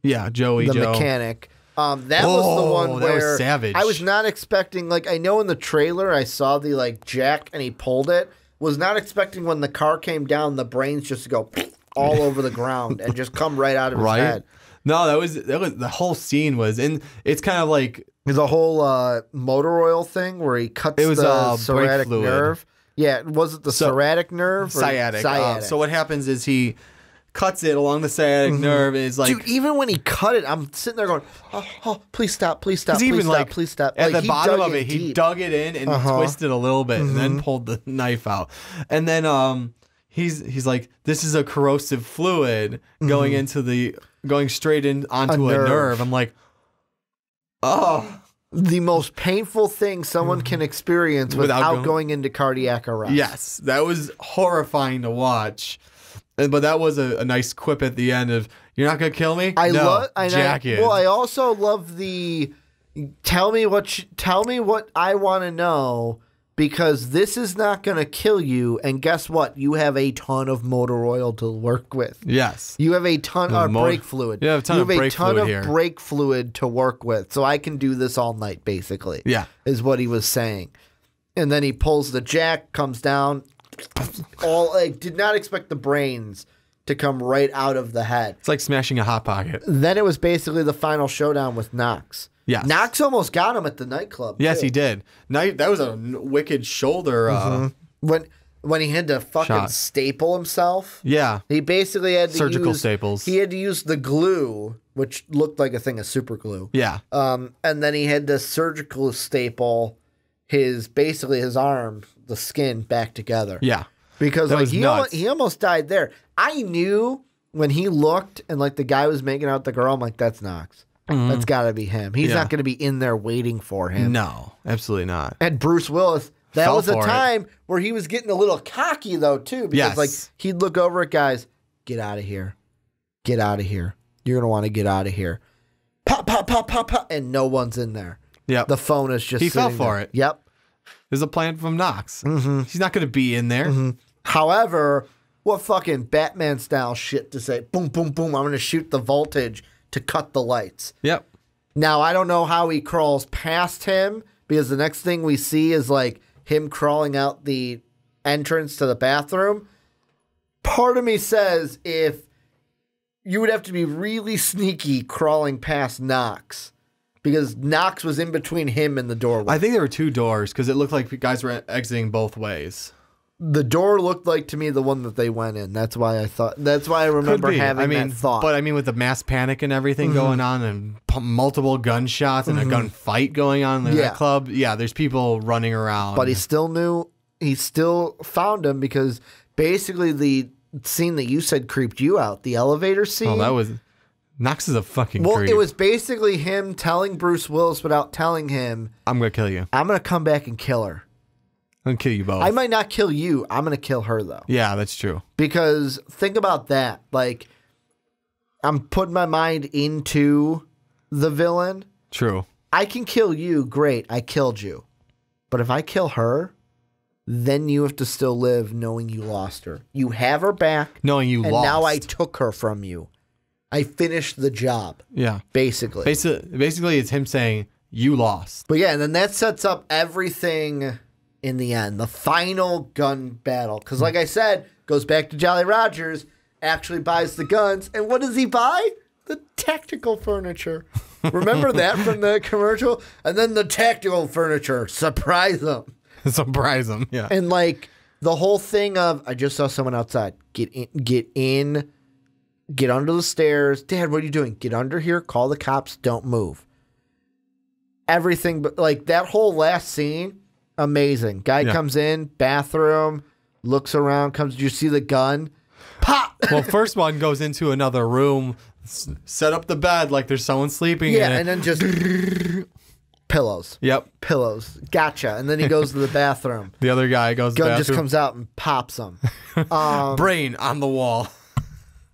Speaker 3: Yeah, Joe.
Speaker 2: The mechanic. That was the one where
Speaker 3: that was savage.
Speaker 2: I was not expecting, like, I know in the trailer I saw the, like, jack and he pulled it. Was not expecting when the car came down, the brains just to go all over the ground and just come right out of his head.
Speaker 3: No, that was the whole scene was, and it's kind of like
Speaker 2: the whole motor oil thing where he cuts the sciatic nerve. Yeah, was it the sciatic nerve?
Speaker 3: Sciatic.
Speaker 2: Sciatic.
Speaker 3: So what happens is he cuts it along the sciatic nerve, and it's like,
Speaker 2: dude, even when he cut it, I'm sitting there going, oh, please stop, please stop, please
Speaker 3: even
Speaker 2: stop,
Speaker 3: like,
Speaker 2: please stop.
Speaker 3: At
Speaker 2: like,
Speaker 3: the bottom of it,
Speaker 2: deep.
Speaker 3: he dug it in and twisted a little bit, and then pulled the knife out. And then he's like, this is a corrosive fluid going straight in onto a nerve. I'm like, oh.
Speaker 2: The most painful thing someone can experience without going into cardiac arrest.
Speaker 3: Yes, that was horrifying to watch. But that was a nice quip at the end of, you're not going to kill me? I
Speaker 2: also love the tell me what I want to know, because this is not going to kill you, and guess what? You have a ton of motor oil to work with.
Speaker 3: Yes.
Speaker 2: You have a ton of brake fluid.
Speaker 3: You have a ton of
Speaker 2: brake fluid to work with, so I can do this all night, basically.
Speaker 3: Yeah.
Speaker 2: Is what he was saying. And then he pulls the jack, comes down, did not expect the brains to come right out of the head.
Speaker 3: It's like smashing a Hot Pocket.
Speaker 2: Then it was basically the final showdown with Knox.
Speaker 3: Yes.
Speaker 2: Knox almost got him at the nightclub.
Speaker 3: Yes,
Speaker 2: too.
Speaker 3: he did. That was a wicked shoulder.
Speaker 2: When he had to fucking staple himself.
Speaker 3: Yeah.
Speaker 2: He basically had to
Speaker 3: surgical staples.
Speaker 2: He had to use the glue, which looked like a thing of super glue.
Speaker 3: Yeah.
Speaker 2: And then he had to surgical staple his arm, the skin, back together.
Speaker 3: Yeah.
Speaker 2: Because like he almost died there. I knew when he looked and like the guy was making out the girl, I'm like, that's Knox. That's got to be him. He's not going to be in there waiting for him.
Speaker 3: No, absolutely not.
Speaker 2: And Bruce Willis, that was a time where he was getting a little cocky though too, because like he'd look over at guys, get out of here, get out of here. You're gonna want to get out of here. Pop, pop, pop, pop, pop, and no one's in there.
Speaker 3: Yeah,
Speaker 2: the phone is just.
Speaker 3: He fell for it.
Speaker 2: Yep.
Speaker 3: There's a plan from Knox. He's not going to be in there.
Speaker 2: However, what fucking Batman style shit to say? Boom, boom, boom. I'm going to shoot the voltage to cut the lights.
Speaker 3: Yep.
Speaker 2: Now, I don't know how he crawls past him, because the next thing we see is like him crawling out the entrance to the bathroom. Part of me says if you would have to be really sneaky crawling past Knox, because Knox was in between him and the doorway.
Speaker 3: I think there were two doors because it looked like guys were exiting both ways.
Speaker 2: The door looked like to me the one that they went in. That's why I remember having that thought.
Speaker 3: But I mean, with the mass panic and everything going on, and multiple gunshots and a gunfight going on in that club, there's people running around.
Speaker 2: But he still found him, because basically the scene that you said creeped you out, the elevator scene.
Speaker 3: Oh, that was... Knox is a fucking creep.
Speaker 2: It was basically him telling Bruce Willis without telling him,
Speaker 3: I'm going to kill you.
Speaker 2: I'm going to come back and kill her.
Speaker 3: I'm going to kill you both.
Speaker 2: I might not kill you. I'm going to kill her, though.
Speaker 3: Yeah, that's true.
Speaker 2: Because think about that. Like, I'm putting my mind into the villain.
Speaker 3: True.
Speaker 2: I can kill you. Great. I killed you. But if I kill her, then you have to still live knowing you lost her. You have her back.
Speaker 3: Knowing you lost.
Speaker 2: And now I took her from you. I finished the job.
Speaker 3: Yeah.
Speaker 2: Basically,
Speaker 3: it's him saying, you lost.
Speaker 2: But yeah, and then that sets up everything in the end. The final gun battle. Because like I said, goes back to Jolly Rogers, actually buys the guns. And what does he buy? The tactical furniture. Remember that from the commercial? And then the tactical furniture, surprise them.
Speaker 3: Surprise them, yeah.
Speaker 2: And like the whole thing of, I just saw someone outside. Get in, get under the stairs. Dad, what are you doing? Get under here, call the cops, don't move. Everything, but like that whole last scene, amazing. Guy comes in, bathroom, looks around, did you see the gun? Pop!
Speaker 3: Well, first one goes into another room, set up the bed like there's someone sleeping in it.
Speaker 2: And then just pillows.
Speaker 3: Yep.
Speaker 2: Pillows. Gotcha. And then he goes to the bathroom.
Speaker 3: The other guy goes to the
Speaker 2: Gun
Speaker 3: bathroom.
Speaker 2: just comes out and pops him.
Speaker 3: Brain on the wall.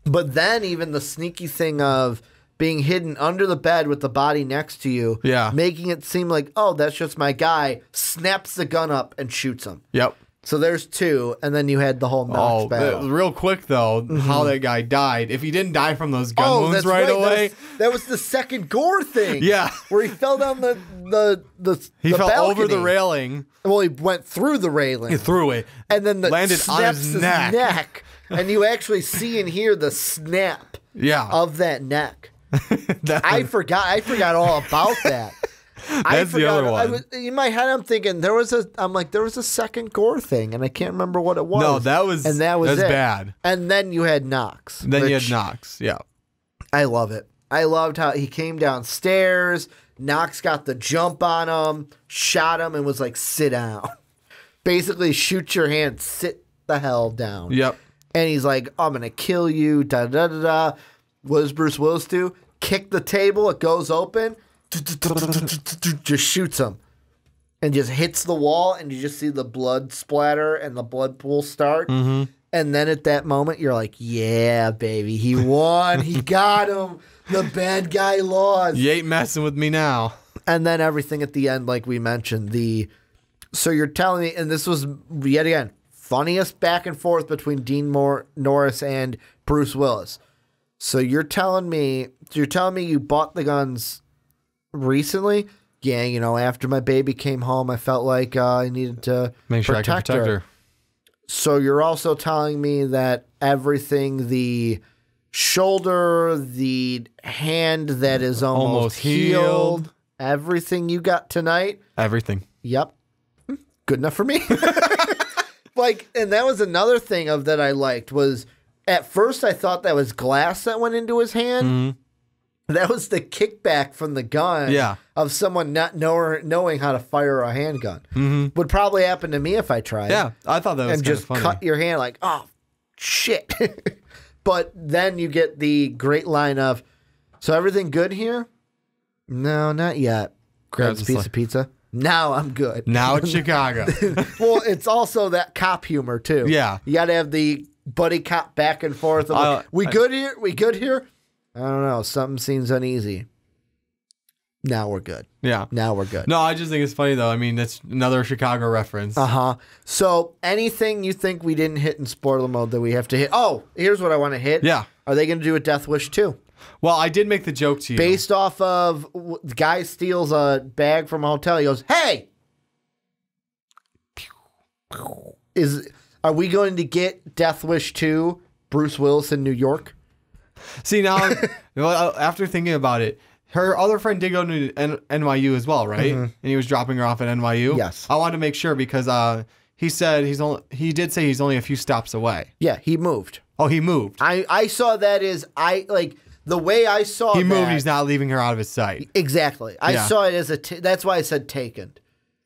Speaker 2: But then even the sneaky thing of being hidden under the bed with the body next to you, making it seem like, oh, that's just my guy, snaps the gun up and shoots him.
Speaker 3: Yep.
Speaker 2: So there's two, and then you had the whole Knox battle.
Speaker 3: Real quick, though, how that guy died. If he didn't die from those gun wounds right away.
Speaker 2: That was the second gore thing.
Speaker 3: Yeah.
Speaker 2: Where he fell down the
Speaker 3: fell
Speaker 2: balcony.
Speaker 3: over the railing.
Speaker 2: Well, he went through the railing.
Speaker 3: He threw it.
Speaker 2: And then
Speaker 3: landed on his neck.
Speaker 2: And you actually see and hear the snap of that neck. I forgot all about that.
Speaker 3: That's the other one.
Speaker 2: In my head, I'm thinking there was a second gore thing, and I can't remember what it was.
Speaker 3: No, that was it. Bad.
Speaker 2: And then you had Knox.
Speaker 3: Yeah.
Speaker 2: I love it. I loved how he came downstairs. Knox got the jump on him, shot him, and was like, "Sit down." Basically, shoot your hand, sit the hell down.
Speaker 3: Yep.
Speaker 2: And he's like, "I'm gonna kill you." Da da da da. What does Bruce Willis do? Kick the table. It goes open. Just shoots him. And just hits the wall. And you just see the blood splatter and the blood pool start. Mm-hmm. And then at that moment, you're like, yeah, baby. He won. He got him. The bad guy lost.
Speaker 3: You ain't messing with me now.
Speaker 2: And then everything at the end, like we mentioned. So you're telling me, and this was, yet again, funniest back and forth between Dean Norris and Bruce Willis. So you're telling me you bought the guns recently? Yeah, after my baby came home, I felt like I needed to
Speaker 3: make sure I can protect her.
Speaker 2: So you're also telling me that everything, the shoulder, the hand that is almost healed, everything you got tonight?
Speaker 3: Everything.
Speaker 2: Yep. Good enough for me. And that was another thing that I liked was, at first, I thought that was glass that went into his hand. Mm-hmm. That was the kickback from the gun of someone not knowing how to fire a handgun. Mm-hmm. Would probably happen to me if I tried.
Speaker 3: Yeah, I thought that was
Speaker 2: and just
Speaker 3: funny.
Speaker 2: Cut your hand like, oh, shit. But then you get the great line of, so everything good here? No, not yet. Grabs a piece of pizza. Now I'm good.
Speaker 3: Now it's Chicago.
Speaker 2: Well, it's also that cop humor, too.
Speaker 3: Yeah.
Speaker 2: You got to have the buddy cop back and forth. We good here? We good here? I don't know. Something seems uneasy. Now we're good.
Speaker 3: Yeah.
Speaker 2: Now we're good.
Speaker 3: No, I just think it's funny, though. I mean, that's another Chicago reference.
Speaker 2: Uh-huh. So anything you think we didn't hit in spoiler mode that we have to hit? Oh, here's what I want to hit.
Speaker 3: Yeah.
Speaker 2: Are they going to do a Death Wish 2?
Speaker 3: Well, I did make the joke to you.
Speaker 2: Based off of the guy steals a bag from a hotel. He goes, hey! Are we going to get Death Wish 2, Bruce Willis in New York?
Speaker 3: See, now, after thinking about it, her other friend did go to NYU as well, right? Mm-hmm. And he was dropping her off at NYU?
Speaker 2: Yes.
Speaker 3: I wanted to make sure because he said he did say he's only a few stops away.
Speaker 2: Yeah, he moved.
Speaker 3: Oh, he moved.
Speaker 2: I saw that as, the way I saw
Speaker 3: he moved, he's not leaving her out of his sight.
Speaker 2: Exactly. I saw it as that's why I said Taken.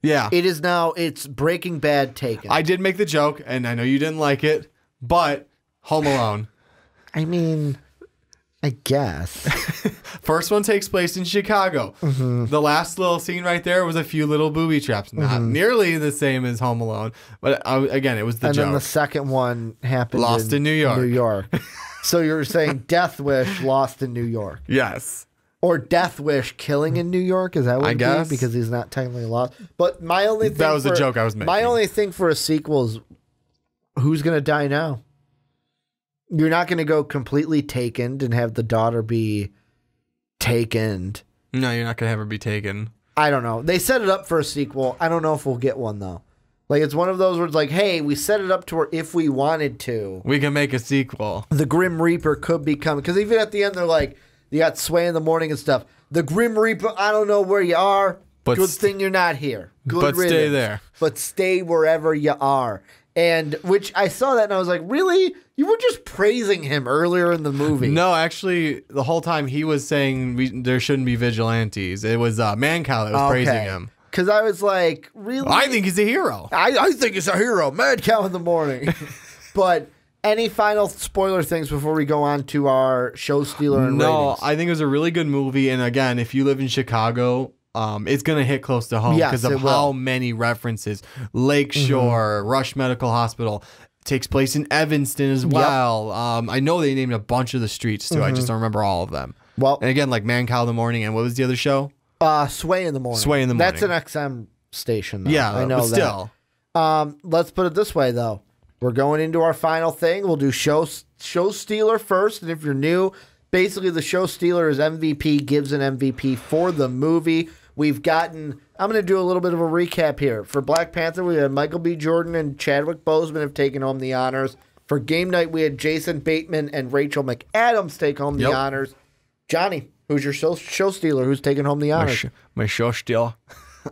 Speaker 3: Yeah.
Speaker 2: It is now, it's Breaking Bad Taken.
Speaker 3: I did make the joke, and I know you didn't like it, but Home Alone.
Speaker 2: I mean, I guess.
Speaker 3: First one takes place in Chicago. Mm-hmm. The last little scene right there was a few little booby traps. Not nearly the same as Home Alone, but again, it was the joke.
Speaker 2: And then the second one happened
Speaker 3: Lost in New York.
Speaker 2: New York. So you're saying Death Wish Lost in New York.
Speaker 3: Yes.
Speaker 2: Or Death Wish Killing in New York. Is that what
Speaker 3: I guess?
Speaker 2: Because he's not technically lost. But my only thing
Speaker 3: that was a joke I was making.
Speaker 2: My only thing for a sequel is who's going to die now? You're not going to go completely Taken and have the daughter be taken.
Speaker 3: No, you're not going to have her be taken.
Speaker 2: I don't know. They set it up for a sequel. I don't know if we'll get one, though. It's one of those where it's like, hey, we set it up to where if we wanted to,
Speaker 3: we can make a sequel.
Speaker 2: The Grim Reaper could be coming. Because even at the end, they're like, you got Sway in the morning and stuff. The Grim Reaper, I don't know where you are.
Speaker 3: But
Speaker 2: Good thing you're not here. Good
Speaker 3: but
Speaker 2: riddance.
Speaker 3: stay there.
Speaker 2: But stay wherever you are. And which I saw that and I was like, really? You were just praising him earlier in the movie.
Speaker 3: No, actually, the whole time he was saying there shouldn't be vigilantes. It was Mancow that was praising him.
Speaker 2: Because I was like, really?
Speaker 3: I think he's a hero.
Speaker 2: I think he's a hero. Mad Cow in the morning. But any final spoiler things before we go on to our show stealer and ratings?
Speaker 3: I think it was a really good movie. And again, if you live in Chicago, it's going to hit close to home because of how many references. Lakeshore, Rush Medical Hospital. Takes place in Evanston as well. I know they named a bunch of the streets too. I just don't remember all of them. Well, and again, like Mancow in the morning, and what was the other show?
Speaker 2: Sway in the morning.
Speaker 3: Sway in the morning.
Speaker 2: That's an XM station, though.
Speaker 3: Yeah,
Speaker 2: I know
Speaker 3: but still.
Speaker 2: Let's put it this way, though. We're going into our final thing. We'll do show stealer first, and if you're new, basically the show stealer is MVP gives an MVP for the movie. We've gotten. I'm going to do a little bit of a recap here. For Black Panther, we had Michael B. Jordan and Chadwick Boseman have taken home the honors. For Game Night, we had Jason Bateman and Rachel McAdams take home the honors. Johnny, who's your show stealer? Who's taking home the honors?
Speaker 3: My show stealer.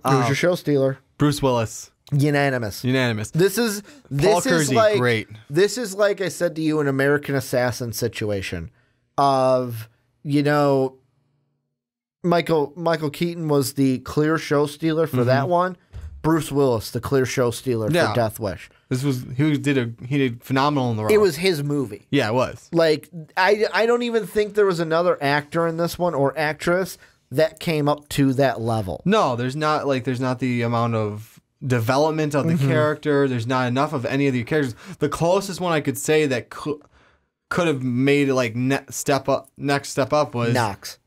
Speaker 2: Who's your show stealer?
Speaker 3: Bruce Willis.
Speaker 2: Unanimous.
Speaker 3: This is like great.
Speaker 2: This is like I said to you, an American Assassin situation of, Michael Keaton was the clear show stealer for that one. Bruce Willis, the clear show stealer for Death Wish.
Speaker 3: He did phenomenal in the role.
Speaker 2: It was his movie.
Speaker 3: Yeah, it was.
Speaker 2: Like I don't even think there was another actor in this one or actress that came up to that level.
Speaker 3: No, there's not the amount of development of the character. There's not enough of any of the characters. The closest one I could say that could have made it like next step up was
Speaker 2: Knox.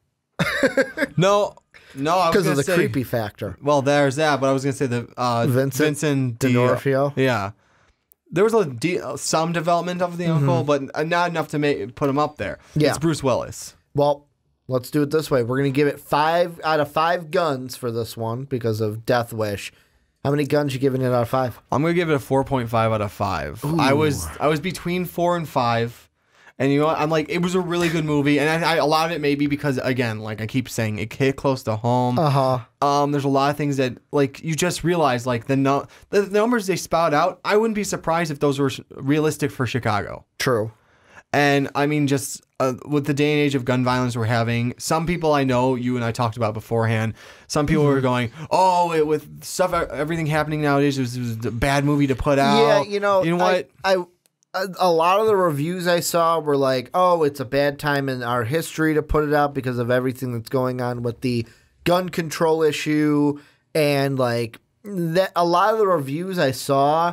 Speaker 3: No, because
Speaker 2: of the creepy factor.
Speaker 3: Well, there's that, but I was gonna say the Vincent
Speaker 2: D'Onofrio.
Speaker 3: Yeah, there was some development of the uncle, but not enough to put him up there.
Speaker 2: Yeah,
Speaker 3: it's Bruce Willis.
Speaker 2: Well, let's do it this way. We're gonna give it 5 out of 5 guns for this one because of Death Wish. How many guns you giving it out of 5?
Speaker 3: I'm gonna give it a 4.5 out of 5. Ooh. I was between 4 and 5. And you know what? I'm like, it was a really good movie. And a lot of it may be because, again, like I keep saying, it hit close to home. There's a lot of things that, like, you just realize, like, the numbers they spout out, I wouldn't be surprised if those were realistic for Chicago.
Speaker 2: True.
Speaker 3: And, I mean, just with the day and age of gun violence we're having, some people I know, you and I talked about beforehand, some people were going, with stuff, everything happening nowadays, it was a bad movie to put out.
Speaker 2: Yeah, you know
Speaker 3: what?
Speaker 2: A lot of the reviews I saw were like, oh, it's a bad time in our history to put it out because of everything that's going on with the gun control issue. And like that, a lot of the reviews I saw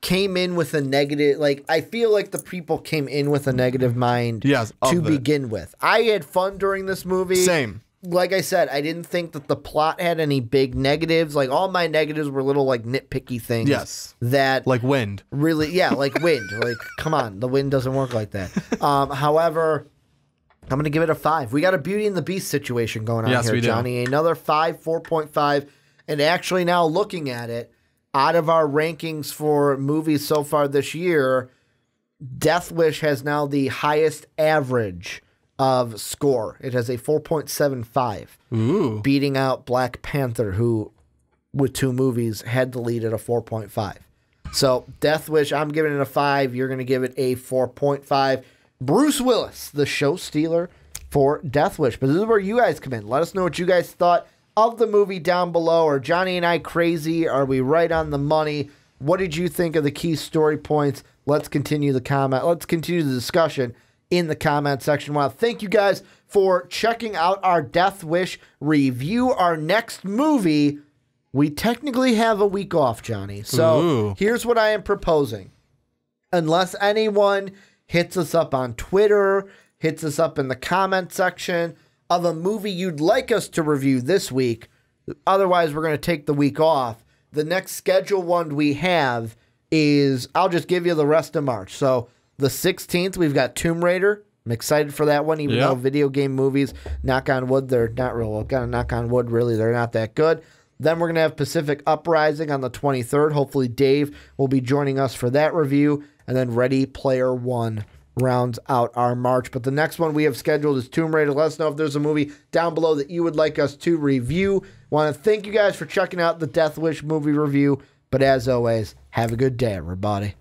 Speaker 2: came in with a negative. Like, I feel like the people came in with a negative mind to begin with. I had fun during this movie.
Speaker 3: Same.
Speaker 2: Like I said, I didn't think that the plot had any big negatives. Like, all my negatives were little, like, nitpicky things.
Speaker 3: Yes.
Speaker 2: That...
Speaker 3: Like wind.
Speaker 2: Really, yeah, like wind. Like, come on. The wind doesn't work like that. However, I'm going to give it a 5. We got a Beauty and the Beast situation going on here, Johnny. Another 5, 4.5. And actually now looking at it, out of our rankings for movies so far this year, Death Wish has now the highest average of score. It has a 4.75, beating out Black Panther, who, with 2 movies, had the lead at a 4.5. So, Death Wish, I'm giving it a 5. You're going to give it a 4.5. Bruce Willis, the show stealer for Death Wish. But this is where you guys come in. Let us know what you guys thought of the movie down below. Are Johnny and I crazy? Are we right on the money? What did you think of the key story points? Let's continue the comment. Let's continue the discussion in the comment section. Well, thank you guys for checking out our Death Wish review. Our next movie, we technically have a week off, Johnny. So here's what I am proposing. Unless anyone hits us up on Twitter, hits us up in the comment section of a movie you'd like us to review this week, otherwise we're going to take the week off. The next scheduled one we have is, I'll just give you the rest of March. So the 16th, we've got Tomb Raider. I'm excited for that one, even though video game movies, knock on wood, they're not real. Gotta knock on wood, really, they're not that good. Then we're going to have Pacific Uprising on the 23rd. Hopefully Dave will be joining us for that review. And then Ready Player One rounds out our March. But the next one we have scheduled is Tomb Raider. Let us know if there's a movie down below that you would like us to review. Want to thank you guys for checking out the Death Wish movie review. But as always, have a good day, everybody.